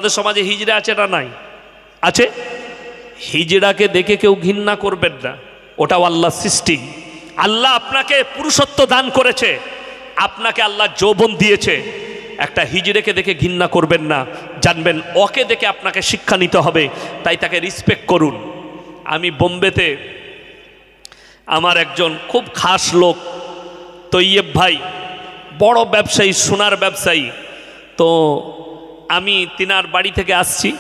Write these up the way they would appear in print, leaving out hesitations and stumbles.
আমাদের সমাজে হিজড়া আছে না নাই? আছে। হিজড়াকে দেখে কেউ ঘৃণা করবেন না, ওটাও আল্লাহ সৃষ্টি। আল্লাহ আপনাকে পুরুষত্ব দান করেছে, আপনাকে আল্লাহ যৌবন দিয়েছে। একটা হিজড়েকে দেখে ঘৃণা করবেন না, জানবেন ওকে দেখে আপনাকে শিক্ষা নিতে হবে, তাই তাকে রিসপেক্ট করুন। আমি বোম্বেতে আমার একজন খুব খাস লোক তৈয়ব ভাই, বড় ব্যবসায়ী, সোনার ব্যবসায়ী। তো আমি তিনার বাড়ি থেকে আসছি,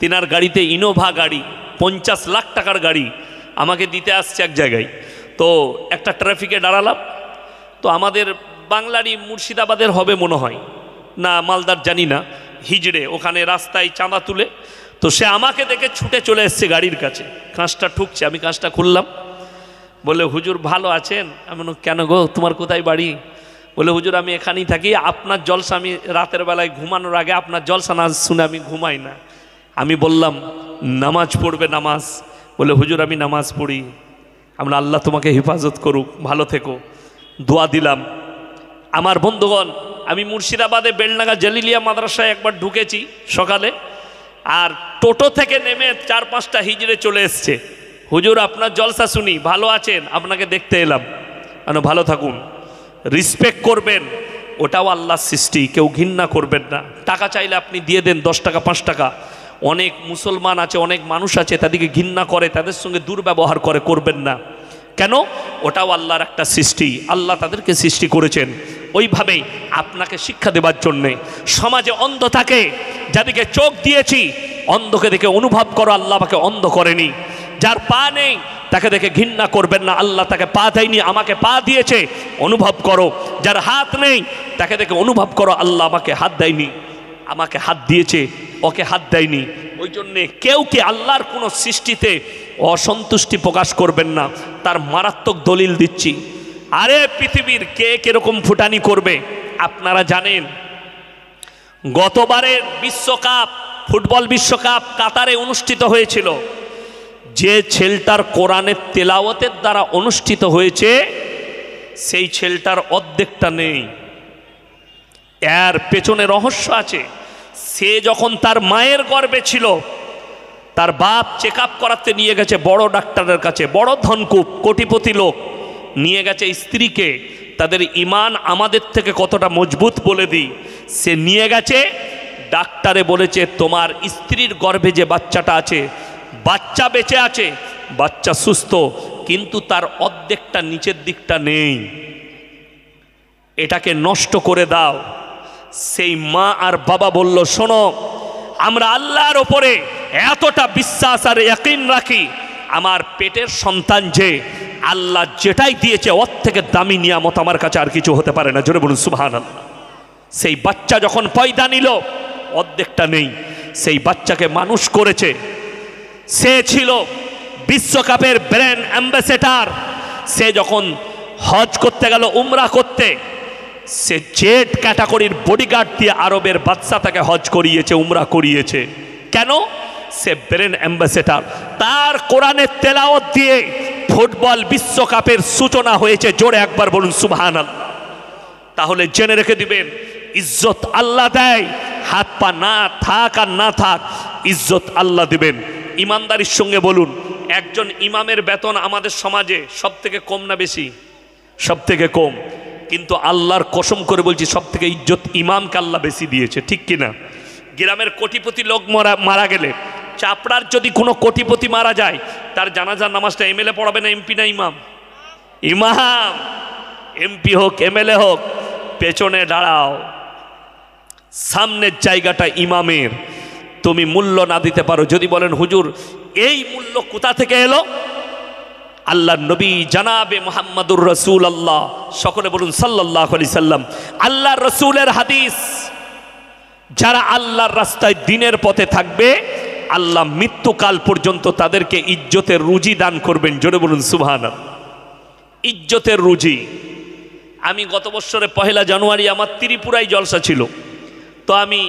তিনার গাড়িতে ইনোভা গাড়ি, 50 লাখ টাকার গাড়ি আমাকে দিতে আসছে এক জায়গায়। তো একটা ট্রাফিকে দাঁড়ালাম। তো আমাদের বাংলারই, মুর্শিদাবাদের হবে মনে হয়, না মালদার জানি না, হিজড়ে ওখানে রাস্তায় চাঁদা তুলে। তো সে আমাকে দেখে ছুটে চলে এসছে গাড়ির কাছে, কাঁচটা ঠুকছে। আমি কাঁচটা খুললাম, বলে হুজুর ভালো আছেন? আমি বললাম কেন গো, তোমার কোথায় বাড়ি? বলে হুজুর আমি এখানেই থাকি, আপনার জলসা, আমি রাতের বেলায় ঘুমানোর আগে আপনার জলসা না শুনে আমি ঘুমাই না। আমি বললাম নামাজ পড়বে? নামাজ। বলে হুজুর আমি নামাজ পড়ি। আমরা আল্লাহ তোমাকে হেফাজত করুক, ভালো থেকো, দোয়া দিলাম। আমার বন্ধুগণ, আমি মুর্শিদাবাদে বেলডাঙ্গা জালিলিয়া মাদ্রাসায় একবার ঢুকেছি সকালে, আর টোটো থেকে নেমে 4-5টা হিজড়ে চলে এসছে, হুজুর আপনার জলসা শুনি, ভালো আছেন, আপনাকে দেখতে এলাম। ভালো থাকুন, রিসপেক্ট করবেন, ওটাও আল্লাহর সৃষ্টি, কেউ ঘৃণা করবেন না। টাকা চাইলে আপনি দিয়ে দেন, 10 টাকা 5 টাকা। অনেক মুসলমান আছে, অনেক মানুষ আছে, তাদেরকে ঘৃণা করে, তাদের সঙ্গে দুর্ব্যবহার করে, করবেন না। কেন? ওটাও আল্লাহর একটা সৃষ্টি, আল্লাহ তাদেরকে সৃষ্টি করেছেন ওইভাবেই আপনাকে শিক্ষা দেবার জন্যে। সমাজে অন্ধ থাকে, যাদেরকে চোখ দিয়েছি, অন্ধকে দেখে অনুভব করো আল্লাহ আমাকে অন্ধ করেনি। যার পা নেই তাকে দেখে ঘৃণা করবেন না, আল্লাহ তাকে পা দেয়নি, আমাকে পা দিয়েছে, অনুভব করো। যার হাত নেই তাকে দেখে অনুভব করো আল্লাহ আমাকে হাত দেয়নি, আমাকে হাত দিয়েছে, ওকে হাত দেয়নি। ওই জন্যে কেউ কি আল্লাহর কোনো সৃষ্টিতে অসন্তুষ্টি প্রকাশ করবেন না। তার মারাত্মক দলিল দিচ্ছি। আরে পৃথিবীর কে কিরকম ফুটানি করবে আপনারা জানেন। গতবারের বিশ্বকাপ, ফুটবল বিশ্বকাপ কাতারে অনুষ্ঠিত হয়েছিল। যে ছেলেটার কোরআনের তেলাওয়াতের দ্বারা অনুষ্ঠিত হয়েছে, সেই ছেলেটার অর্ধেকটা নেই। এর পেছনে রহস্য আছে। সে যখন তার মায়ের গর্ভে ছিল, তার বাপ চেক আপ করাতে নিয়ে গেছে বড় ডাক্তারের কাছে, বড় ধনকুপ কোটিপতি লোক, নিয়ে গেছে স্ত্রীকে। তাদের ঈমান আমাদের থেকে কতটা মজবুত বলে দিই। সে নিয়ে গেছে, ডাক্তারে বলেছে তোমার স্ত্রীর গর্ভে যে বাচ্চাটা আছে, বাচ্চা বেঁচে আছে, বাচ্চা সুস্থ, কিন্তু তার অর্ধেকটা নিচের দিকটা নেই, এটাকে নষ্ট করে দাও। সেই মা আর বাবা বলল শোনো, আমরা আল্লাহর ওপরে এতটা বিশ্বাস আর ইয়াকিন রাখি, আমার পেটের সন্তান যে আল্লাহ যেটাই দিয়েছে ওর থেকে দামি নিয়ামত আমার কাছে আর কিছু হতে পারে না। জোরে বলুন সুবহানাল্লাহ। সেই বাচ্চা যখন পয়দা নিল, অর্ধেকটা নেই। সেই বাচ্চাকে মানুষ করেছে। সে ছিল বিশ্বকাপের ব্র্যান্ড অ্যাম্বাসেডর। সে যখন হজ করতে গেল, উমরা করতে, সে জেড ক্যাটাগরির বডিগার্ড দিয়ে আরবের বাদশা তাকে হজ করিয়েছে, উমরা করিয়েছে। কেন? সে ব্র্যান্ড অ্যাম্বাসেডর। তার কোরআনের তেলাওয়াত দিয়ে ফুটবল বিশ্বকাপের সূচনা হয়েছে। জোরে একবার বলুন সুবহানাল্লাহ। তাহলে জেনে রেখে দিবেন, ইজ্জত আল্লাহ দেয়, হাত পা না থাক আর না থাক, ইজ্জত আল্লাহ দিবেন। ইমানদারির সঙ্গে বলুন, একজন ইমামের বেতন আমাদের সমাজে সব থেকে কম না বেশি? সব থেকে কম। কিন্তু আল্লাহর কসম করে বলছি, সব থেকে ইজ্জত ইমামকে আল্লাহ বেশি দিয়েছে, ঠিক কিনা? গ্রামের কোটিপতি লোক মারা গেলে, চাপড়ার যদি কোনো কোটিপতি মারা যায়, তার জানাজার নামাজটা এমএলএ পড়াবে না এমপি না ইমাম? ইমাম। এমপি হোক এমএলএ হোক, পেছনে দাঁড়াও, সামনের জায়গাটা ইমামের। তুমি মূল্য না দিতে পারো, যদি বলেন হুজুর এই মূল্য কোথা থেকে এলো? আল্লাহ নবী জানাবে মুহাম্মাদুর রাসূলুল্লাহ, সকলে বলুন সাল্লাল্লাহু আলাইহি সাল্লাম। আল্লাহ রসুলের হাদিস, যারা আল্লাহর রাস্তায় দিনের পথে থাকবে, আল্লাহ মৃত্যুকাল পর্যন্ত তাদেরকে ইজ্জতের রুজি দান করবেন। জোরে বলুন সুবহানাল্লাহ। ইজ্জতের রুজি। আমি গত বছরে 1 জানুয়ারি আমার ত্রিপুরায় জলসা ছিল। তো আমি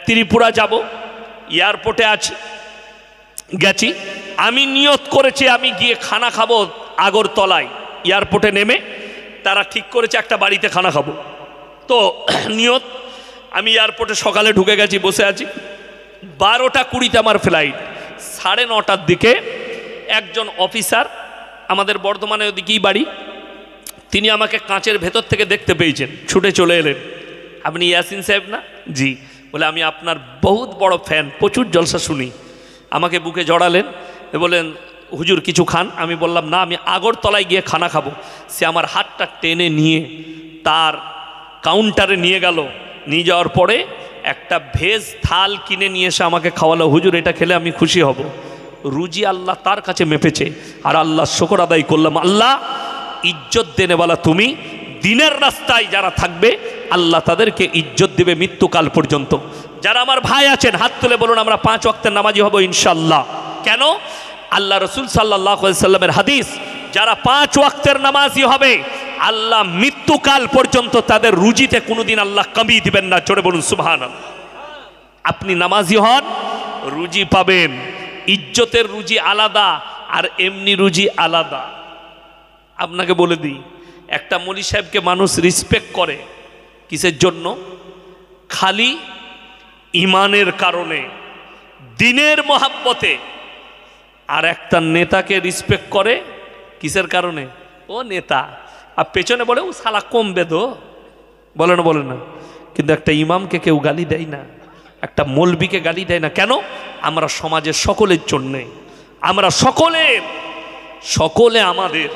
ত্রিপুরা যাব, এয়ারপোর্টে আছি, গেছি। আমি নিয়ত করেছি আমি গিয়ে খানা খাবো আগরতলায়। এয়ারপোর্টে নেমে তারা ঠিক করেছে একটা বাড়িতে খানা খাবো। তো নিয়ত, আমি এয়ারপোর্টে সকালে ঢুকে গেছি, বসে আছি। 12:20 আমার ফ্লাইট। 9:30 দিকে একজন অফিসার, আমাদের বর্ধমানে ওদিকেই বাড়ি, তিনি আমাকে কাঁচের ভেতর থেকে দেখতে পেয়েছেন, ছুটে চলে এলেন। আপনি ইয়াসিন সাহেব না? জি। বলে আমি আপনার বহুত বড় ফ্যান, প্রচুর জলসা শুনি। আমাকে বুকে জড়ালেন, বললেন হুজুর কিছু খান। আমি বললাম না, আমি আগরতলায় গিয়ে খানা খাবো। সে আমার হাতটা টেনে নিয়ে তার কাউন্টারে নিয়ে গেল। নিয়ে যাওয়ার পরে একটা ভেজ থাল কিনে নিয়ে এসে আমাকে খাওয়ালো। হুজুর এটা খেলে আমি খুশি হব। রুজি আল্লাহ তার কাছে মেপেছে, আর আল্লাহ শুকর আদায় করলাম, আল্লাহ ইজ্জত দেনেওয়ালা তুমি। দিনের রাস্তায় যারা থাকবে আল্লাহ তাদেরকে ইজ্জত দেবে মৃত্যুকাল পর্যন্ত। যারা আমার ভাই আছেন হাত তুলে বলুন আমরা 5 ওয়াক্তের নামাজি হব ইনশাআল্লাহ। কেন? আল্লাহ রসুল সাল্লাল্লাহু আলাইহি সাল্লামের হাদিস, যারা 5 ওয়াক্তের নামাজি হবে আল্লাহ মৃত্যুকাল পর্যন্ত তাদের রুজিতে কোনোদিন আল্লাহ কমি দিবেন না। জোরে বলুন সুবহানাল্লাহ। আপনি নামাজি হন, রুজি পাবেন। ইজ্জতের রুজি আলাদা আর এমনি রুজি আলাদা। আপনাকে বলে দিই, একটা মৌলী সাহেবকে মানুষ রিসপেক্ট করে কিসের জন্য? খালি ইমানের কারণে, দিনের মহাব্বতে। আর একটা নেতাকে রিসপেক্ট করে কিসের কারণে? ও নেতা, আর পেছনে বলে ও শালা কম বেদো, বলে না বলে না। কিন্তু একটা ইমামকে কেউ গালি দেয় না, একটা মৌলবীকে গালি দেয় না। কেন? আমরা সমাজের সকলের জন্যে, আমরা সকলে আমাদের।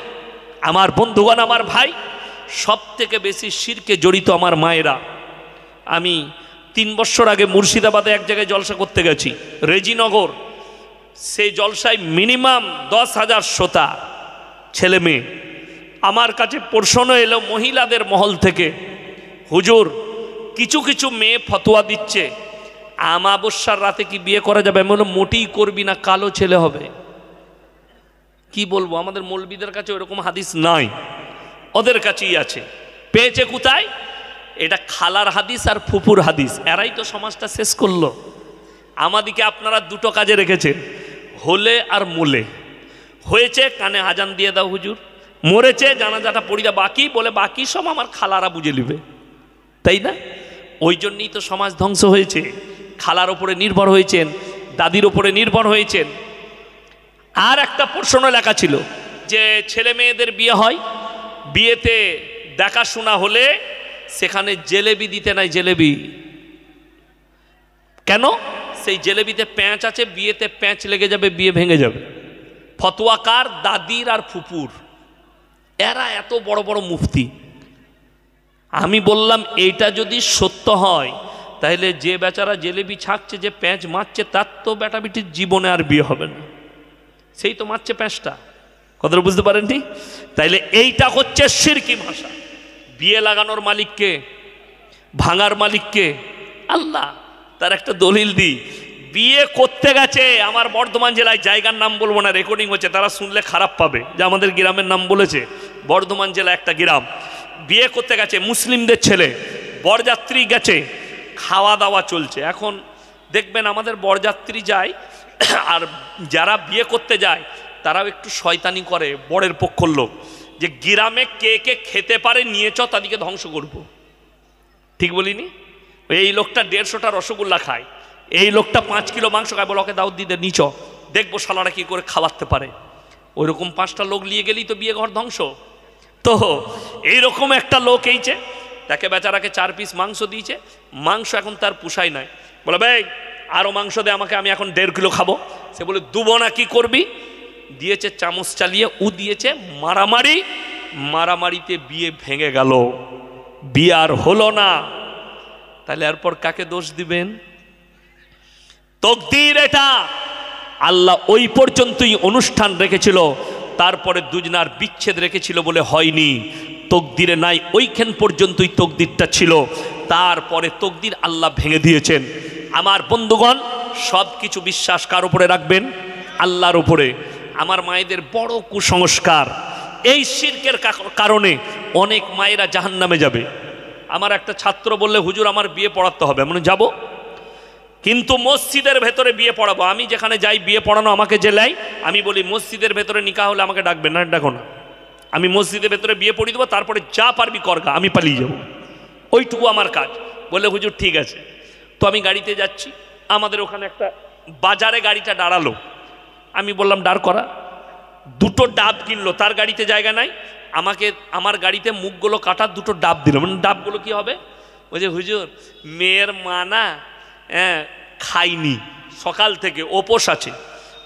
আমার বন্ধুগণ, আমার ভাই, সব থেকে বেশি শিরকে জড়িত আমার মায়েরা। আমি 3 বছর আগে মুর্শিদাবাদে এক জায়গায় জলসা করতে গেছি, রেজিনগর। সেই জলসায় মিনিমাম 10,000 শ্রোতা, ছেলে মেয়ে। আমার কাছে প্রশ্ন এলো মহিলাদের মহল থেকে, হুজুর কিছু কিছু মেয়ে ফতোয়া দিচ্ছে আমাবস্যার রাতে কি বিয়ে করা যাবে? আমি বললাম মোটেই করবি না, কালো ছেলে হবে। কি বলবো, আমাদের মৌলবীদের কাছে ওরকম হাদিস নাই, ওদের কাছেই আছে। পেয়েছে কোথায়? এটা খালার হাদিস আর ফুপুর হাদিস। এরাই তো সমাজটা শেষ করলো। আমাদিকে আপনারা দুটো কাজে রেখেছেন, হলে আর মোলে। হয়েছে কানে আজান দিয়ে দাও হুজুর, মরেছে জানাজাটা পড়ি দাও, বাকি বলে বাকি সব আমার খালারা বুঝে নিবে, তাই না? ওই জন্যই তো সমাজ ধ্বংস হয়েছে। খালার ওপরে নির্ভর হয়েছেন, দাদির ওপরে নির্ভর হয়েছেন। আর একটা প্রশ্ন লেখা ছিল যে ছেলে মেয়েদের বিয়ে হয়, বিয়েতে দেখাশোনা হলে সেখানে জেলেবি দিতে নাই। জেলেবি কেন? সেই জেলেবিতে প্যাঁচ আছে, বিয়েতে প্যাঁচ লেগে যাবে, বিয়ে ভেঙে যাবে। ফতোয়াকার দাদির আর ফুপুর, এরা এত বড় বড় মুফতি। আমি বললাম এইটা যদি সত্য হয় তাহলে যে বেচারা জেলেবি ছাকছে, যে প্যাঁচ মারছে, তার তো বেটা বিটির জীবনে আর বিয়ে হবে না। সেই তো মারছে প্যাঁচটা, কথাটা বুঝতে পারেননি? তাইলে এইটা হচ্ছে শিরকি ভাষা। বিয়ে লাগানোর মালিককে, ভাঙার মালিককে আল্লাহ। তার একটা দলিল দিই, বিয়ে করতে গেছে আমার বর্ধমান জেলায়, জায়গার নাম বলবো না, রেকর্ডিং হচ্ছে, তারা শুনলে খারাপ পাবে যে আমাদের গ্রামের নাম বলেছে। বর্ধমান জেলা একটা গ্রাম, বিয়ে করতে গেছে মুসলিমদের ছেলে, বরযাত্রী গেছে, খাওয়া দাওয়া চলছে। এখন দেখবেন আমাদের বরযাত্রী যায়, আর যারা বিয়ে করতে যায় তারাও একটু শয়তানি করে, বরের পক্ষর লোক, যে গ্রামে কে কে খেতে পারে নিয়ে চ, তাদেরকে ধ্বংস করব। ঠিক বলিনি? এই লোকটা 150টা রসগোল্লা খায়, এই লোকটা 5 কিলো মাংস খায়, বলে ওকে দাওয়াত দিতে নিচ, দেখবো শালারা কি করে খাওয়াতে পারে। ওইরকম 5টা লোক নিয়ে গেলেই তো বিয়ে ঘর ধ্বংস। তো এইরকম একটা লোক এইছে, তাকে বেচারাকে 4 পিস মাংস দিয়েছে, মাংস এখন তার পুষাই নাই। বলে ভাই আরও মাংস দে আমাকে, আমি এখন 1.5 কিলো খাবো। সে বলে দুবো না, কি করবি? দিয়েছে চামচ চালিয়ে, উ দিয়েছে মারামারি, মারামারিতে বিয়ে ভেঙে গেল, বিয়ে আর হলো না। তাহলে এরপর কাকে দোষ দিবেন? তকদির এটা। আল্লাহ ওই পর্যন্তই অনুষ্ঠান রেখেছিল, তারপরে দুজনার বিচ্ছেদ রেখেছিল বলে হয়নি। তকদিরে নাই, ওইখান পর্যন্তই তকদিরটা ছিল, তারপরে তকদির আল্লাহ ভেঙে দিয়েছেন। আমার বন্ধুগণ, সব কিছু বিশ্বাস কার উপরে রাখবেন? আল্লাহর উপরে। আমার মায়েদের বড় কুসংস্কার, এই শিরকের কারণে অনেক মায়েরা জাহান্নামে যাবে। আমার একটা ছাত্র বললে হুজুর আমার বিয়ে পড়াতে হবে, মানে যাব, কিন্তু মসজিদের ভেতরে বিয়ে পড়াবো। আমি যেখানে যাই বিয়ে পড়ানো আমাকে জেলাই, আমি বলি মসজিদের ভেতরে নিকাহ হলে আমাকে ডাকবেন না, ডাকো না। আমি মসজিদের ভেতরে বিয়ে পড়িয়ে দেবো, তারপরে যা পারবি করগা, আমি পালিয়ে যাব, ওইটুকু আমার কাজ। বলে হুজুর ঠিক আছে। তো আমি গাড়িতে যাচ্ছি, আমাদের ওখানে একটা বাজারে গাড়িটা দাঁড়ালো, আমি বললাম দাঁড় করা, দুটো ডাব কিনলো, তার গাড়িতে জায়গা নাই, আমাকে আমার গাড়িতে মুখগুলো কাটার দুটো ডাব দিল। মানে ডাবগুলো কি হবে? ওই যে হুজুর মেয়ের মা না খাইনি, সকাল থেকে উপোস আছে,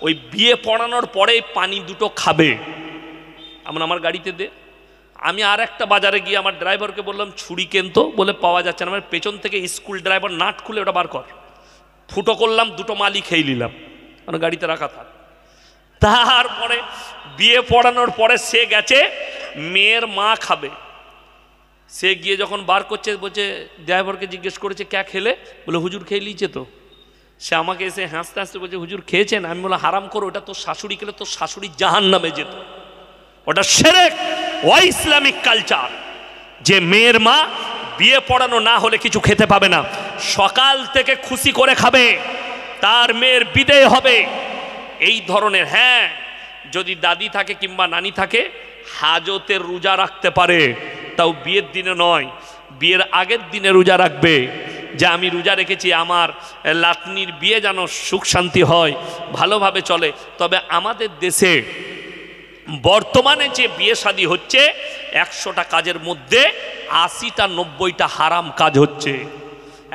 ওই বিয়ে পড়ানোর পরে পানি দুটো খাবে, আমার গাড়িতে দে। আমি আর একটা বাজারে গিয়ে আমার ড্রাইভারকে বললাম ছুরি কেনতো, বলে পাওয়া যাচ্ছে না। আমার পেছন থেকে স্কুল ড্রাইভার নাট খুলে ওটা বার কর, ফুটো করলাম, দুটো মালি খেয়ে নিলাম, আমার গাড়িতে রাখা থাক। তারপরে বিয়ে পড়ানোর পরে সে গেছে, মেয়ের মা খাবে, সে গিয়ে যখন বার করছে বলছে, ড্রাইভারকে জিজ্ঞেস করেছে ক্যা খেলে, বলে হুজুর খেয়ে লিয়েছে তো। সে আমাকে এসে হাসতে হাসতে বলছে হুজুর খেয়েছেন? আমি বললাম হারাম করো, ওটা তোর শাশুড়ি খেলে তোর শাশুড়ি জাহান্নামে যেত, ওটা শিরক, ওই ইসলামিক কালচার যে মেয়ের মা বিয়ে পড়ানো না হলে কিছু খেতে পাবে না, সকাল থেকে খুশি করে খাবে, তার মেয়ের বিদায় হবে এই ধরনের। হ্যাঁ, যদি দাদি থাকে কিংবা নানি থাকে হাজতের রোজা রাখতে পারে, তাও বিয়ের দিনে নয়, বিয়ের আগের দিনে রোজা রাখবে, যে আমি রোজা রেখেছি আমার লাতনির বিয়ে যেন সুখ শান্তি হয়, ভালোভাবে চলে। তবে আমাদের দেশে বর্তমানে যে বিয়ে শাদী হচ্ছে 100টা কাজের মধ্যে 80টা 90টা হারাম কাজ হচ্ছে।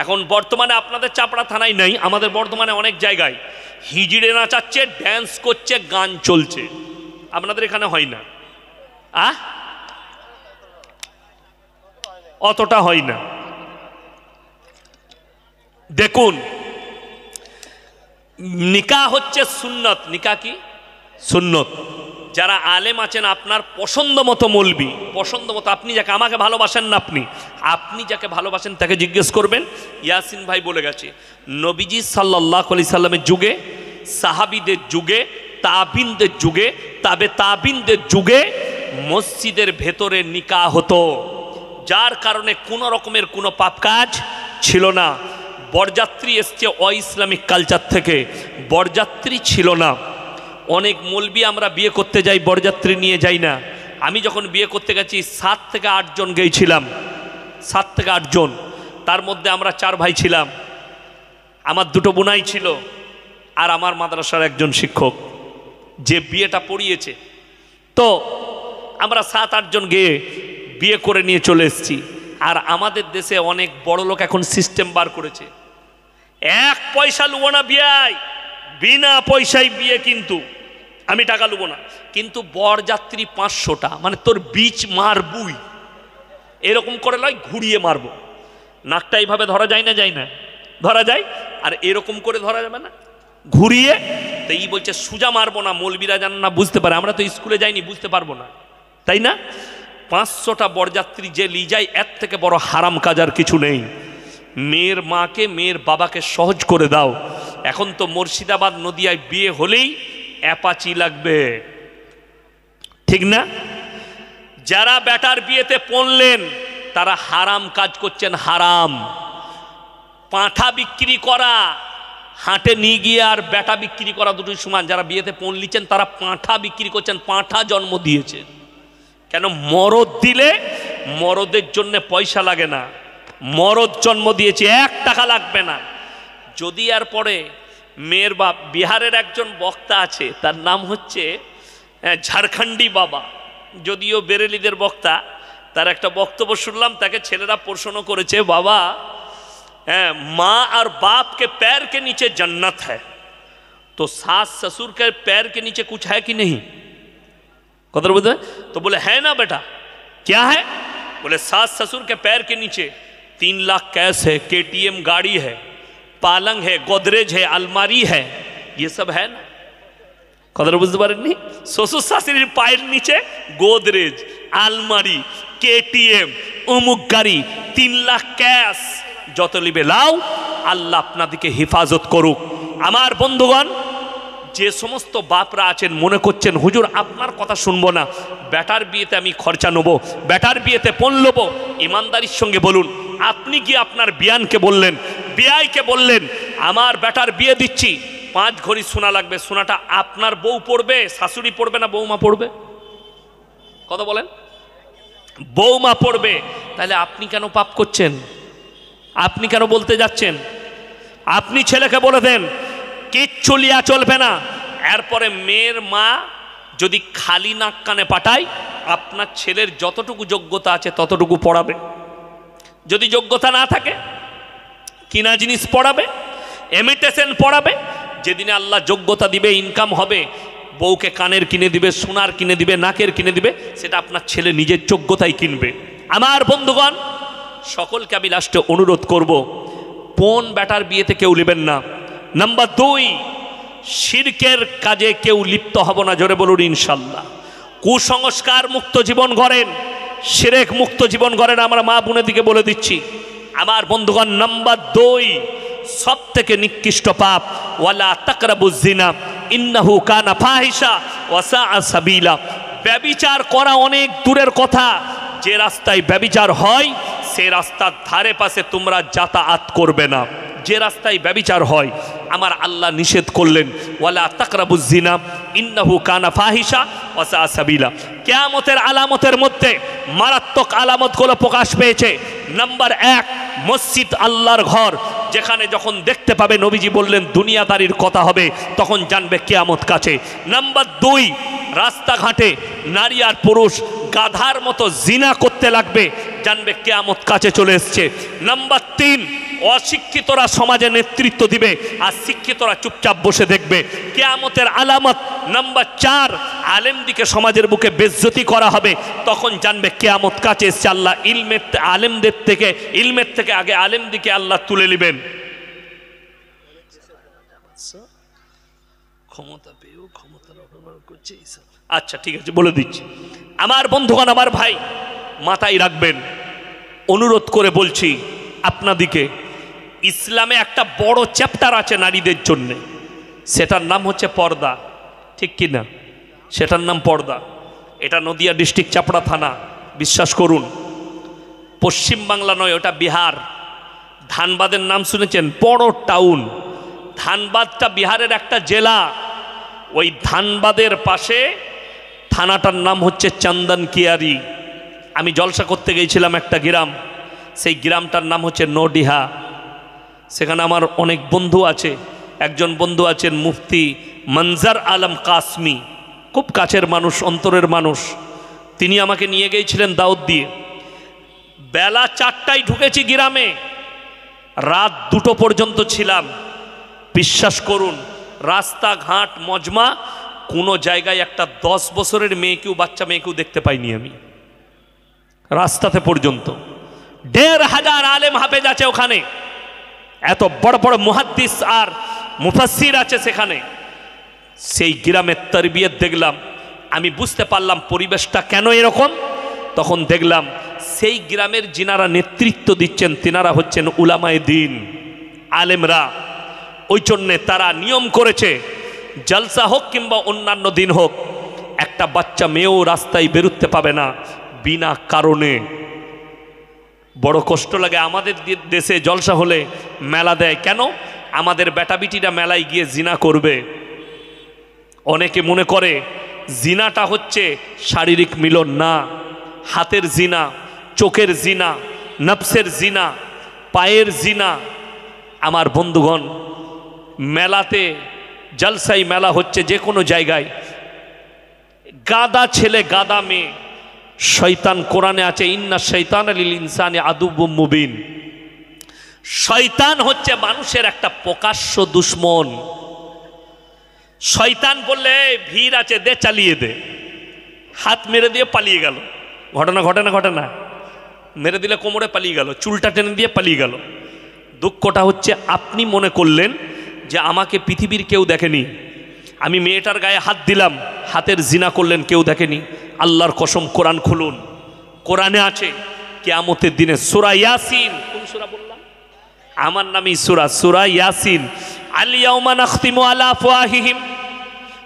এখন বর্তমানে আপনাদের চাপড়া থানায় নেই, আমাদের বর্তমানে অনেক জায়গায় হিজড়ে নাচাচ্ছে, ড্যান্স করছে, গান চলছে, আপনাদের এখানে হয় না? অতটা হয় না। দেখুন, নিকাহ হচ্ছে সুন্নত। নিকাহ কি? সুন্নত। যারা আলেম আছেন, আপনার পছন্দ মতো মৌলবি, পছন্দ মতো, আপনি যাকে, আমাকে ভালোবাসেন না, আপনি যাকে ভালোবাসেন তাকে জিজ্ঞেস করবেন। ইয়াসিন ভাই বলে গেছে, নবীজি সাল্লাল্লাহু আলাইহি সাল্লামের যুগে, সাহাবীদের যুগে, তাবিনদের যুগে, তাবিনদের যুগে মসজিদের ভেতরে নিকাহ হতো, যার কারণে কোনো রকমের কোনো পাপ কাজ ছিল না। বরযাত্রী এসছে অ-ইসলামিক কালচার থেকে, বরযাত্রী ছিল না। অনেক মৌলবি আমরা বিয়ে করতে যাই, বরযাত্রী নিয়ে যাই না। আমি যখন বিয়ে করতে গেছি 7 থেকে 8 জন গিয়েছিলাম, 7 থেকে 8 জন, তার মধ্যে আমরা 4 ভাই ছিলাম, আমার 2টো বোনাই ছিল, আর আমার মাদ্রাসার একজন শিক্ষক যে বিয়েটা পড়িয়েছে। তো আমরা 7-8 জন গিয়ে বিয়ে করে নিয়ে চলে এসেছি। আর আমাদের দেশে অনেক বড় লোক এখন সিস্টেম বার করেছে, 1 পয়সা লুবো না বিয়ায়, বিনা পয়সায় বিয়ে, কিন্তু আমি টাকা লুবো না, কিন্তু বরযাত্রী 500টা, মানে তোর বীজ মারবুই, এরকম করে লয়, ঘুরিয়ে মারবো। নাকটা এইভাবে ধরা যায় না? যায় না? ধরা যায়। আর এরকম করে ধরা যাবে না, ঘুরিয়ে। তো এই বলছে সুজা মারবো না, মৌলবীরা জান না, বুঝতে পারে, আমরা তো স্কুলে যাইনি, বুঝতে পারবো না, তাই না? 500টা বরযাত্রী যে লি যায়, এর থেকে বড় হারাম কাজ আর কিছু নেই। মেয়ের মাকে, মেয়ের বাবাকে সহজ করে দাও। এখন তো মুর্শিদাবাদ নদিয়ায় বিয়ে হলেই অ্যাপাচি লাগবে, ঠিক না? যারা বেটার বিয়েতে পড়লেন তারা হারাম কাজ করছেন, হারাম। পাঁঠা বিক্রি করা, হাটে নিয়ে গিয়ে আর বেটা বিক্রি করা দুটোই সমান। যারা বিয়েতে পণ লিচ্ছেন তারা পাঁঠা বিক্রি করছেন, পাঁঠা জন্ম দিয়েছেন। কেন? মরদ দিলে মরদের জন্য পয়সা লাগে না, মরদ জন্ম দিয়েছে, 1 টাকা লাগবে না। যদি আর পরে মেয়ের বাপ, বিহারের একজন বক্তা আছে, তার নাম হচ্ছে ঝাড়খণ্ডী বাবা, যদিও বেরেলিদের বক্তা, তার একটা বক্তব্য শুনলাম, তাকে ছেলেরা প্রশ্ন করেছে, বাবা माँ और बाप के पैर के नीचे जन्नत है, तो सास ससुर के पैर के नीचे कुछ है कि नहीं? कदर बोलते? तो बोले है ना बेटा। क्या है? बोले सास ससुर के पैर के नीचे 3 लाख कैश है, KTM गाड़ी है, पालंग है, गोदरेज है, अलमारी है, ये सब है ना? कदर बुझते पारेन नी? শ্বশুর শাশুড়ির পায়ের নিচে গোদরেজ, আলমারি, KTM, অমুক গাড়ি, 3 লাখ ক্যাশ, যত লিবে লাও, আল্লাহ আপনাদেরকে হেফাজত করুক। আমার বন্ধুগণ, যে সমস্ত বাপরা আছেন মনে করছেন হুজুর আপনার কথা শুনবো না, বেটার বিয়েতে আমি খরচা নেব, বেটার বিয়েতে পণ নেব, ইমানদারির সঙ্গে বলুন, আপনি কি আপনার বিয়ানকে বললেন, বিয়াইকে বললেন আমার বেটার বিয়ে দিচ্ছি, 5 ঘড়ি সোনা লাগবে, সোনাটা আপনার বউ পড়বে, শাশুড়ি পড়বে না বৌমা পড়বে? কথা বলেন, বৌমা পড়বে। তাহলে আপনি কেন পাপ করছেন? আপনি কেন বলতে যাচ্ছেন? আপনি ছেলেকে বলে দেন কিচ্ছু লিয়া চলবে না, এরপরে মেয়ের মা যদি খালি নাক কানে পাঠায়, আপনার ছেলের যতটুকু যোগ্যতা আছে ততটুকু পড়াবে। যদি যোগ্যতা না থাকে কিনা জিনিস পড়াবে, ইমিটেশন পড়াবে। যেদিনে আল্লাহ যোগ্যতা দিবে, ইনকাম হবে, বউকে কানের কিনে দিবে, সোনার কিনে দিবে, নাকের কিনে দিবে, সেটা আপনার ছেলে নিজের যোগ্যতাই কিনবে। আমার বন্ধুগণ, সকলকে আমি লাস্টে অনুরোধ করব, বোন বেটার বিয়েতে কেউ নেবেন না। নাম্বার 2, শিরকের কাজে কেউ লিপ্ত হব না। জোরে বলুন ইনশাল্লাহ। কুসংস্কার মুক্ত জীবন গড়েন, শিরক মুক্ত জীবন গড়েন। আমরা মা বোনের দিকে বলে দিচ্ছি আমার বন্ধুগণ। নাম্বার 2, সব থেকে নিকৃষ্ট পাপ, ওয়ালা তাকরাবুজ জিনা ইন্নাহু কানা ফাহিশা ওয়া সাআ সাবিলা। ব্যভিচার করা অনেক দূরের কথা, যে রাস্তায় ব্যভিচার হয় সে রাস্তার ধারে পাশে তোমরা যাতায়াত করবে না। যে রাস্তায় ব্যভিচার হয় আমার আল্লাহ নিষেধ করলেন, ওয়ালা তাকরাবুজ জিনা ইন্নাহু কানা ফাহিশা ওয়া সাআ সাবিলা। কিয়ামতের আলামতের মধ্যে মারাত্মক আলামতগুলো প্রকাশ পেয়েছে। নাম্বার 1, মসজিদ আল্লাহর ঘর, যেখানে যখন দেখতে পাবে, নবীজি বললেন দুনিয়াদারির কথা হবে, তখন জানবে কিয়ামত কাছে। নাম্বার 2, রাস্তাঘাটে নারী আর পুরুষ গাধার মতো জিনা করতে লাগবে, জানবে কিয়ামত কাছে চলে এসছে। নাম্বার 3, অশিক্ষিতরা সমাজে নেতৃত্ব দিবে আর শিক্ষিতরা চুপচাপ বসে দেখবে, কিয়ামতের আলামত। নাম্বার 4, আলেমদিকে সমাজের বুকে বেজ্জতি করা হবে, তখন জানবে কিয়ামত কাছে এসছে। আল্লাহ ইলমের থেকে আগে আলেমদিকে আল্লাহ তুলে নেবেন। ক্ষমতা পেয়েও ক্ষমতার অপব্যবহার করছে। আচ্ছা ঠিক আছে, বলে দিচ্ছি। আমার বন্ধুগণ, আমার ভাই, মাথায় রাখবেন, অনুরোধ করে বলছি আপনাদিকে, ইসলামে একটা বড় চ্যাপ্টার আছে নারীদের জন্য, সেটার নাম হচ্ছে পর্দা। ঠিক কি না? সেটার নাম পর্দা। এটা নদিয়া ডিস্ট্রিক্ট চাপড়া থানা, বিশ্বাস করুন। পশ্চিম বাংলা নয়, ওটা বিহার। ধানবাদের নাম শুনেছেন? বড় টাউন। ধানবাদটা বিহারের একটা জেলা। ওই ধানবাদের পাশে থানাটার নাম হচ্ছে চন্দনকিয়ারি। আমি জলসা করতে গিয়েছিলাম একটা গ্রাম, সেই গ্রামটার নাম হচ্ছে নডিহা। সেখানে আমার অনেক বন্ধু আছে। একজন বন্ধু আছেন মুফতি মনজার আলম কাসমি, খুব কাছের মানুষ, অন্তরের মানুষ। তিনি আমাকে নিয়ে গিয়েছিলেন দাওয়াত দিয়ে। বেলা 4টায় ঢুকেছি গ্রামে, রাত 2টো পর্যন্ত ছিলাম। বিশ্বাস করুন, রাস্তাঘাট মজমা, কোনো জায়গায় একটা 10 বছরের মেয়েকেও, বাচ্চা মেয়েকেও দেখতে পাইনি আমি। রাস্তাতে পর্যন্ত 1,500 আলেম হাফেজ আছে ওখানে, এত বড় বড় মুহাদ্দিস আর মুফাসসির আছে সেখানে। সেই গ্রামের তারবিয়ত দেখলাম, আমি বুঝতে পারলাম পরিবেশটা কেন এরকম। তখন দেখলাম সেই গ্রামের যিনারা নেতৃত্ব দিচ্ছেন তিনারা হচ্ছেন উলামায়ে দ্বীন, আলেমরা। ওই জন্যে তারা নিয়ম করেছে, জলসা হোক কিংবা অন্যান্য দিন হোক, একটা বাচ্চা মেয়েও রাস্তায় বেরোতে পাবে না বিনা কারণে। বড় কষ্ট লাগে। আমাদের দেশে জলসা হলে মেলা দেয়, কেন? আমাদের বেটা বিটিরা মেলায় গিয়ে জিনা করবে। অনেকে মনে করে জিনাটা হচ্ছে শারীরিক মিলন, না। হাতের জিনা, চোখের জিনা, নফসের জিনা, পায়ের জিনা। আমার বন্ধুগণ, মেলাতে, জলসাই মেলা হচ্ছে যে কোনো জায়গায়, গাদা ছেলে গাদা মেয়ে। শয়তান, কোরআনে আছে ইন্না শয়তান লিল ইনসানি আদুব্বুম মুবিন। শয়তান হচ্ছে মানুষের একটা প্রকাশ্য দুশ্মন। শয়তান বললে ভিড় আছে, দে চালিয়ে দে, হাত মেরে দিয়ে পালিয়ে গেল। ঘটনা মেরে দিলে কোমরে পালিয়ে গেল, চুলটা টেনে দিয়ে পালিয়ে গেল। দুঃখটা হচ্ছে আপনি মনে করলেন যে আমাকে পৃথিবীর কেউ দেখেনি, আমি মেয়েটার গায়ে হাত দিলাম, হাতের জিনা করলেন, কেউ দেখেনি। আল্লাহর কসম, কোরআন খুলুন, কোরআনে আছে কিয়ামতের দিনে সূরা ইয়াসিন। কোন সূরা বললাম? আমার নামই সূরা ইয়াসিন। আল ইয়াউমা নাখতিমু আলা আফওয়াহিহিম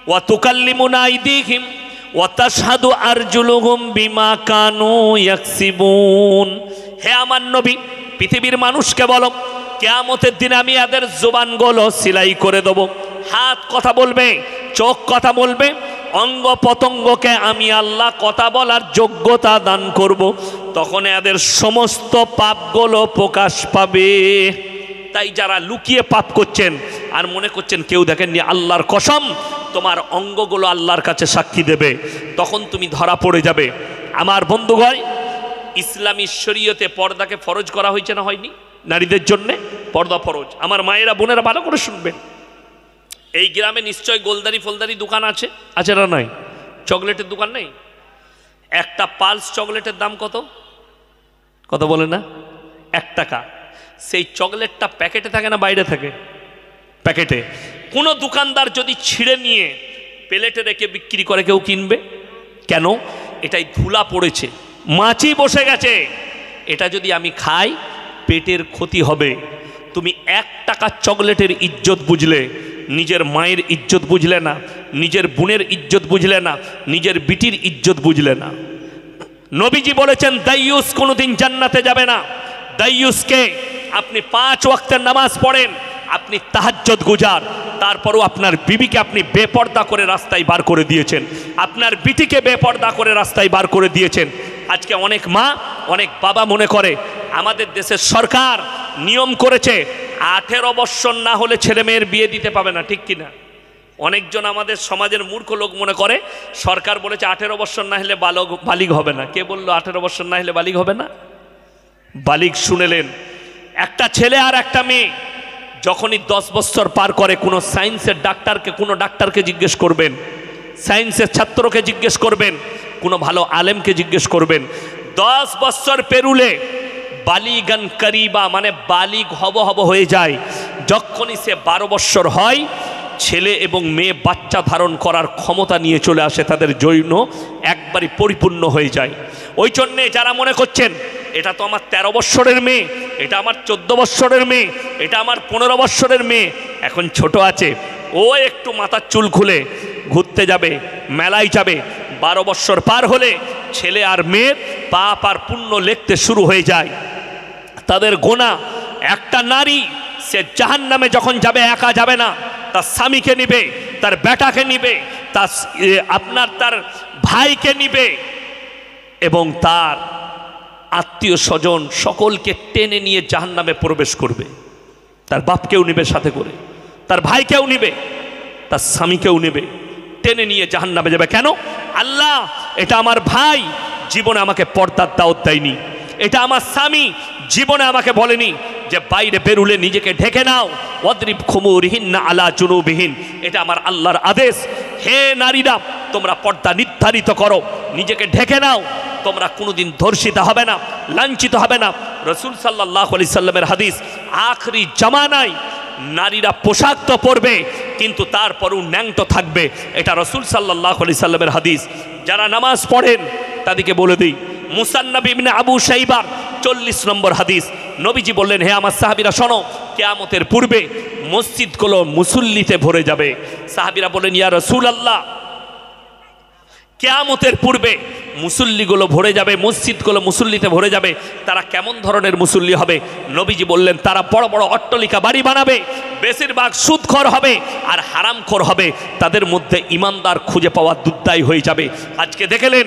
ওয়া তুকাল্লিমুনা আইদিহিম ওয়া তাশহাদু আরজুলুহুম বিমা কানু ইয়াকসিবুন। হে আমার নবী, পৃথিবীর মানুষকে বলো, কিয়ামতের দিনে আমি এদের জবানগুলো সিলাই করে দেব। হাত কথা বলবে, চোখ কথা বলবে, অঙ্গ পতঙ্গকে আমি আল্লাহ কথা বলার যোগ্যতা দান করব। তখন এদের সমস্ত পাপগুলো প্রকাশ পাবে। তাই যারা লুকিয়ে পাপ করছেন আর মনে করছেন কেউ দেখেননি, আল্লাহর কসম তোমার অঙ্গগুলো আল্লাহর কাছে সাক্ষী দেবে, তখন তুমি ধরা পড়ে যাবে। আমার বন্ধুগণ, ইসলামী শরীয়তে পর্দাকে ফরজ করা হয়েছে না হয়নি? নারীদের জন্যে পর্দা ফরজ। আমার মায়েরা বোনেরা ভালো করে শুনবেন, এই গ্রামে নিশ্চয় গোলদারি ফলদারি দোকান আছে, আছে না নাই? চকলেটের দোকান নেই? একটা পালস চকলেটের দাম কত? কত বলে না? 1 টাকা। সেই চকলেটটা প্যাকেটে থাকে না বাইরে থাকে? প্যাকেটে। কোনো দোকানদার যদি ছিঁড়ে নিয়ে প্লেটে রেখে বিক্রি করে, কেউ কিনবে কেন? এটাই ধুলা পড়েছে, মাছি বসে গেছে, এটা যদি আমি খাই পেটের ক্ষতি হবে। তুমি 1 টাকা চকলেটের ইজ্জত বুঝলে, নিজের মায়ের ইজ্জত বুঝলে না, নিজের বোনের ইজ্জত বুঝলে না, নিজের বিটির ইজ্জত বুঝলে না। নবীজি বলেছেন দাইয়ুস কোনোদিন জান্নাতে যাবে না। দাইয়ুসকে আপনি 5 ওয়াক্তের নামাজ পড়েন, আপনি তাহাজ্জুদ গুজার, তারপরও আপনার বিবিকে আপনি বেপর্দা করে রাস্তায় বার করে দিয়েছেন, আপনার বিটিকে বেপর্দা করে রাস্তায় বার করে দিয়েছেন। আজকে অনেক মা অনেক বাবা মনে করে আমাদের দেশের সরকার নিয়ম করেছে 18 বৎসর না হলে ছেলে মেয়ের বিয়ে দিতে পাবে না, ঠিক কিনা? অনেকজন আমাদের সমাজের মূর্খ লোক মনে করে সরকার বলেছে 18 বৎসর না হলে বালিগ হবে না। কে বললো 18 বৎসর না হলে বালিগ হবে না? বালিগ শুনেলেন, একটা ছেলে আর একটা মেয়ে যখনই 10 বছর পার করে, কোনো সায়েন্সের ডাক্তারকে, কোনো ডাক্তারকে জিজ্ঞেস করবেন, সায়েন্সের ছাত্রকে জিজ্ঞেস করবেন, কোনো ভালো আলেমকে জিজ্ঞেস করবেন, 10 বছর পেরুলে বালিগান করিবা মানে বালিগ হব হয়ে যায়। যখনই সে 12 বছর হয়, ছেলে এবং মেয়ে বাচ্চা ধারণ করার ক্ষমতা নিয়ে চলে আসে, তাদের যৌন একবারই পরিপূর্ণ হয়ে যায়। ওই জন্যে যারা মনে করছেন এটা তো আমার 13 বৎসরের মেয়ে, এটা আমার 14 বৎসরের মেয়ে, এটা আমার 15 বৎসরের মেয়ে, এখন ছোট আছে, ও একটু মাথার চুল খুলে ঘুরতে যাবে, মেলায় যাবে, 12 বৎসর পার হলে ছেলে আর মেয়ের পাপ আর পুণ্য লিখতে শুরু হয়ে যায়, তাদের গোনা। একটা নারী সে জাহান্নামে যখন যাবে একা যাবে না, তার স্বামীকে নিবে, তার বেটাকে নিবে, তার ভাইকে নিবে এবং তার আত্মীয় স্বজন সকলকে টেনে নিয়ে জাহান্নামে প্রবেশ করবে। তার বাপকেও নিবে সাথে করে, তার ভাইকেও নিবে, তার স্বামীকেও নেবে, টেনে নিয়ে জাহান্নামে যাবে। কেন? আল্লাহ, এটা আমার ভাই জীবনে আমাকে পর্দার দাওয়াত দেয়নি, এটা আমার স্বামী জীবনে আমাকে বলেনি যে বাইরে বেরুলে নিজেকে ঢেকে নাও, ওয়াদরিব খুমুরিহিন্না আলা জুনুবিহিন, এটা আমার আল্লাহর আদেশ। হে নারীরা, তোমরা পর্দা নির্ধারিত করো, নিজেকে ঢেকে নাও, তোমরা কোনোদিন ধর্ষিত হবে না, লাঞ্ছিত হবে না। রাসূল সাল্লাল্লাহু আলাইহি সাল্লামের হাদিস, আখরি জামানায় নারীরা পোশাক তো পরবে কিন্তু তারপরও ন্যাংটো থাকবে, এটা রাসূল সাল্লাল্লাহু আলাইহি সাল্লামের হাদিস। যারা নামাজ পড়েন তাদেরকে বলে দিই, মুসান্নাফ ইবনে আবু শাইবার 40 নম্বর হাদিস, নবীজি বললেন, হে আমার সাহাবীরা শোনো, কিয়ামতের পূর্বে মসজিদগুলো মুসল্লিতে ভরে যাবে। সাহাবীরা বলেন, ইয়া রাসূলুল্লাহ, কিয়ামতের পূর্বে মুসল্লিগুলো ভরে যাবে, মসজিদগুলো মুসল্লিতে ভরে যাবে, তারা কেমন ধরনের মুসল্লি হবে? নবীজি বললেন, তারা বড় বড় অট্টালিকা বাড়ি বানাবে, বেশিরভাগ সুদখোর হবে আর হারামখোর হবে, তাদের মধ্যে ইমানদার খুঁজে পাওয়া দুর্দায়ী হয়ে যাবে। আজকে দেখলেন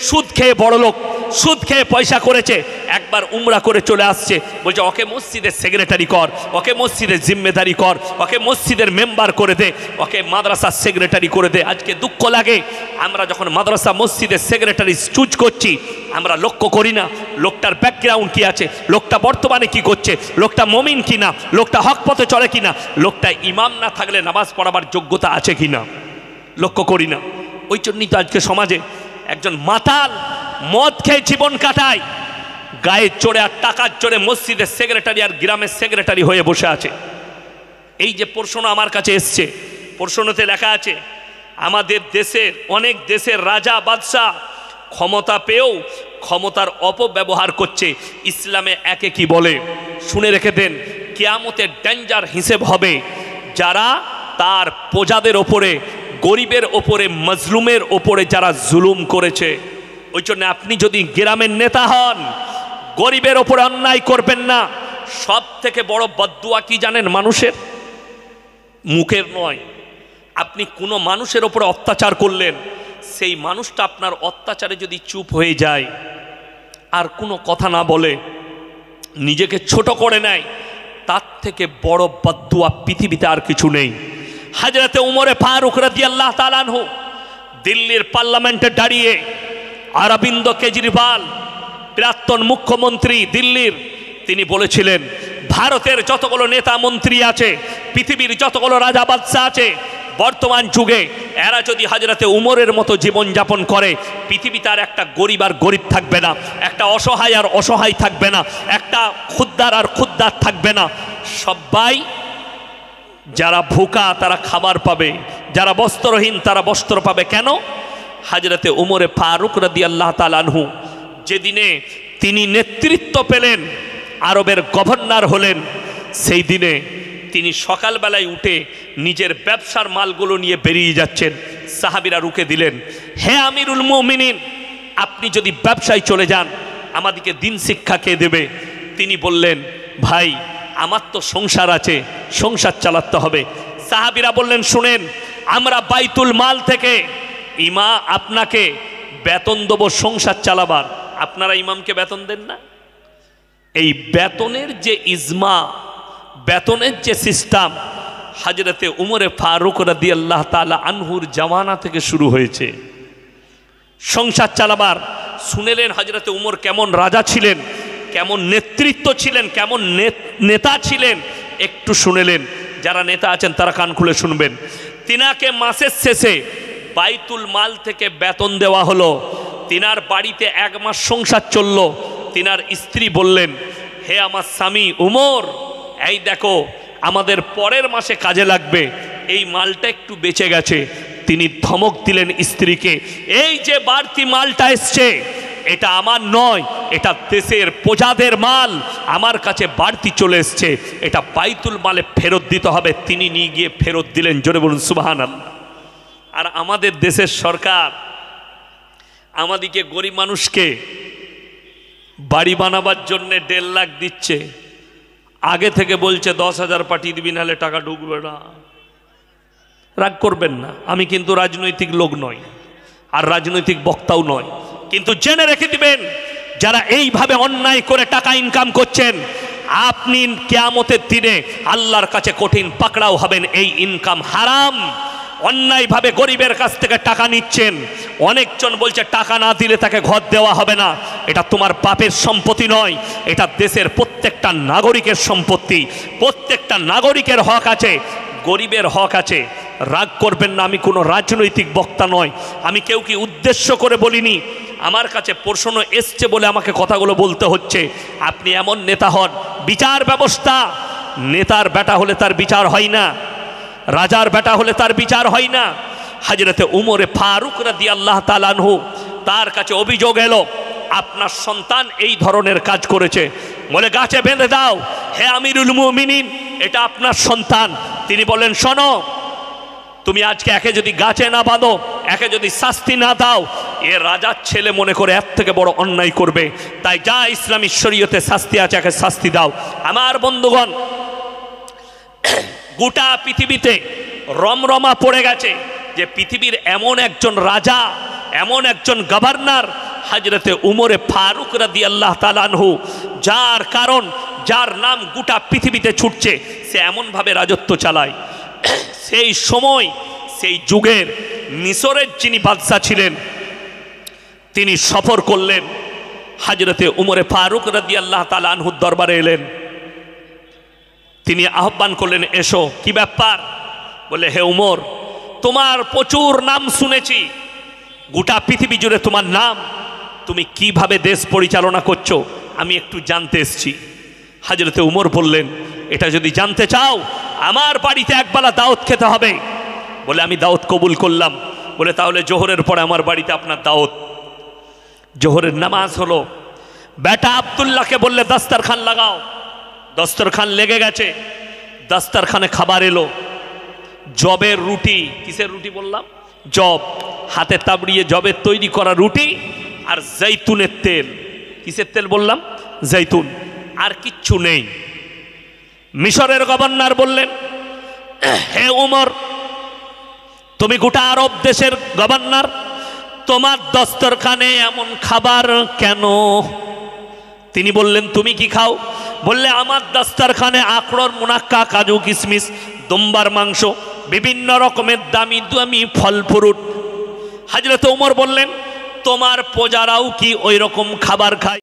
সুদ খেয়ে বড় লোক, সুদ খেয়ে পয়সা করেছে, একবার উমরা করে চলে আসছে, বলছে ওকে মসজিদের সেক্রেটারি কর, ওকে মসজিদের জিম্মেদারি কর, ওকে মসজিদের মেম্বার করে দে, ওকে মাদ্রাসার সেক্রেটারি করে দে। আজকে দুঃখ লাগে, আমরা যখন মাদ্রাসা মসজিদের সেক্রেটারি চুজ করছি, আমরা লক্ষ্য করি না লোকটার ব্যাকগ্রাউন্ড কি আছে, লোকটা বর্তমানে কি করছে, লোকটা মুমিন কিনা, লোকটা হক পথে চলে কিনা, লোকটা ইমাম না থাকলে নামাজ পড়াবার যোগ্যতা আছে কিনা, লক্ষ্য করি না। ওই জন্যই তো আজকে সমাজে একজন মাতাল মদ খেয়ে জীবন কাটায়, গায়ে চড়ে আর টাকার চড়ে মসজিদের সেক্রেটারি আর গ্রামের সেক্রেটারি হয়ে বসে আছে। এই যে প্রশ্ন আমার কাছে এসছে, প্রশ্নতে লেখা আছে আমাদের দেশের অনেক দেশের রাজা বাদশাহ ক্ষমতা পেয়েও ক্ষমতার অপব্যবহার করছে, ইসলামে একে কি বলে? শুনে রেখে দেন, কিয়ামতের ডেঞ্জার হিসেব হবে যারা তার প্রজাদের ওপরে, গরিবের ওপরে, মজলুমের ওপরে যারা জুলুম করেছে। ওই জন্য আপনি যদি গ্রামের নেতা হন, গরিবের ওপরে অন্যায় করবেন না। সব থেকে বড় বদদুয়া কি জানেন? মানুষের মুখের নয়। আপনি কোনো মানুষের ওপরে অত্যাচার করলেন, সেই মানুষটা আপনার অত্যাচারে যদি চুপ হয়ে যায় আর কোনো কথা না বলে, নিজেকে ছোট করে নেয়, তার থেকে বড় বদদুয়া পৃথিবীতে আর কিছু নেই। হযরতে উমরে ফারুক রাদিয়াল্লাহু তাআলা আনহু দিল্লির পার্লামেন্টে দাঁড়িয়ে অরবিন্দ কেজরিওয়াল প্রাক্তন মুখ্যমন্ত্রী দিল্লির, তিনি বলেছিলেন ভারতের যতগুলো নেতা মন্ত্রী আছে, পৃথিবীর যতগুলো রাজা বাদশা আছে, বর্তমান যুগে এরা যদি হযরতে উমরের মতো জীবনযাপন করে, পৃথিবীতে আর একটা গরিব আর গরিব থাকবে না, একটা অসহায় আর অসহায় থাকবে না, একটা ক্ষুদ্দার আর ক্ষুদ্দার থাকবে না। সবাই যারা ভুকা তারা খাবার পাবে, যারা বস্ত্রহীন তারা বস্ত্র পাবে। কেন? হযরতে উমরে ফারুক রাদিয়াল্লাহু তাআলা আনহু যেদিনে তিনি নেতৃত্ব পেলেন, আরবের গভর্নর হলেন, সেই দিনে তিনি সকালবেলায় উঠে নিজের ব্যবসার মালগুলো নিয়ে বেরিয়ে যাচ্ছেন। সাহাবীরা রুখে দিলেন, হে আমিরুল মুমিনিন, আপনি যদি ব্যবসায় চলে যান আমাদেরকে দিন শিক্ষা কে দেবে? তিনি বললেন, ভাই আমার তো সংসার আছে, সংসার চালাতে হবে। সাহাবীরা বললেন, শুনেন, আমরা বাইতুল মাল থেকে আপনাকে বেতন দেবো সংসার চালাবার, আপনারা ইমামকে বেতন দেন না? এই বেতনের যে ইজমা, বেতনের যে সিস্টেম হযরতে উমরে ফারুক রাদিয়াল্লাহু তাআলা আনহুর জামানা থেকে শুরু হয়েছে সংসার চালাবার। শুনেলেন হযরতে উমর কেমন রাজা ছিলেন, কেমন নেতৃত্ব ছিলেন, কেমন নেতা ছিলেন, একটু শুনেলেন। যারা নেতা আছেন তারা কান খুলে শুনবেন। তিনাকে মাসের শেষে বাইতুল মাল থেকে বেতন দেওয়া হলো। তিনার বাড়িতে 1 মাস সংসার চলল। তিনার স্ত্রী বললেন, হে আমার স্বামী উমর, এই দেখো আমাদের পরের মাসে কাজে লাগবে, এই মালটা একটু বেঁচে গেছে। তিনি ধমক দিলেন স্ত্রীকে, এই যে বাড়তি মালটা এসছে এটা আমার নয়, এটা দেশের প্রজাদের মাল, আমার কাছে বাড়তি চলে এসছে, এটা বাইতুল মালে ফেরত দিতে হবে। তিনি নিয়ে গিয়ে ফেরত দিলেন। জোরে বলুন সুবহানাল্লাহ। আর আমাদের দেশের সরকার আমাদিকে গরিব মানুষকে বাড়ি বানাবার জন্য 1.5 লাখ দিচ্ছে, আগে থেকে বলছে 10,000 পাঠিয়ে দিবি, নাহলে টাকা ঢুকবে না। রাগ করবেন না, আমি কিন্তু রাজনৈতিক লোক নই আর রাজনৈতিক বক্তাও নয়, কিন্তু জেনে রেখে দিবেন যারা এইভাবে অন্যায় করে টাকা ইনকাম করছেন, আপনি কিয়ামতের দিনে আল্লাহর কাছে কঠিন পাকড়াও হবেন। এই ইনকাম হারাম। অন্যায়ভাবে গরিবের কাছ থেকে টাকা নিচ্ছেন। অনেকজন বলছে টাকা না দিলে তাকে ঘর দেওয়া হবে না। এটা তোমার বাপের সম্পত্তি নয়, এটা দেশের প্রত্যেকটা নাগরিকের সম্পত্তি। প্রত্যেকটা নাগরিকের হক আছে, গরিবের হক আছে। রাগ করবেন না, আমি কোনো রাজনৈতিক বক্তা নয়, আমি কেউ কি উদ্দেশ্য করে বলিনি। আমার কাছে প্রশ্ন এসছে বলে আমাকে কথাগুলো বলতে হচ্ছে। আপনি এমন নেতা হন, বিচার ব্যবস্থা, নেতার বেটা হলে তার বিচার হয় না, রাজার বেটা হলে তার বিচার হয় না। হযরতে উমরে ফারুক রাদিয়াল্লাহু তাআলা আনহু, তার কাছে অভিযোগ এলো আপনার সন্তান এই ধরনের কাজ করেছে, বলে গাছে বেঁধে দাও। হে আমিরুল মুমিনিন, এটা আপনার সন্তান। তিনি বলেন, শোনো, তুমি আজকে একে যদি গাছে না বাঁধো, একে যদি শাস্তি না দাও, এ রাজার ছেলে মনে করে এর থেকে বড় অন্যায় করবে। তাই যা ইসলামী শরীয়তে শাস্তি আছে একে শাস্তি দাও। আমার বন্ধুগণ, গোটা পৃথিবীতে রমরমা পড়ে গেছে যে পৃথিবীর এমন একজন রাজা, এমন একজন গভর্নর হযরতে উমরে ফারুক রাদিয়াল্লাহু তাআলা আনহু, যার কারণ, যার নাম গোটা পৃথিবীতে ছুটছে, সে এমনভাবে রাজত্ব চালায়। সেই সময়, সেই যুগের মিশরের যিনি বাদশা ছিলেন, তিনি সফর করলেন, হযরতে উমরে ফারুক রাদিয়াল্লাহু তাআলা আনহুর দরবারে এলেন। তিনি আহ্বান করলেন, এসো। কি ব্যাপার? বলে, হে উমর, তোমার প্রচুর নাম শুনেছি, গোটা পৃথিবী জুড়ে তোমার নাম, তুমি কিভাবে দেশ পরিচালনা করছো আমি একটু জানতে এসেছি। হযরতে উমর বললেন, এটা যদি জানতে চাও আমার বাড়িতে একবেলা দাওয়াত খেতে হবে। বলে, আমি দাওয়াত কবুল করলাম। বলে, তাহলে জোহরের পরে আমার বাড়িতে আপনার দাওয়াত। জোহরের নামাজ হলো, বেটা আব্দুল্লাহকে বললে দস্তরখান লাগাও। দস্তরখান লেগে গেছে, দস্তরখানে খাবার এলো। জবের রুটি, কিসের রুটি বললাম? জব, হাতে তাবড়িয়ে জবের তৈরি করা রুটি আর জৈতুনের তেল। কিসের তেল বললাম? জৈতুন। আর কিচ্ছু নেই। মিশরের গভর্নর বললেন, হে উমর, তুমি গোটা আরব দেশের গভর্নর, তোমার দস্তরখানে এমন খাবার কেন? তিনি বললেন, তুমি কি খাও? বললে আমার দাস্তারখানে আখরোট, মুনাক্কা, কাজু, কিশমিশ, দুম্বার মাংস, বিভিন্ন রকমের দামি দামি ফল ফ্রুট। হযরত ওমর বললেন, তোমার প্রজারাও কি ওই রকম খাবার খায়?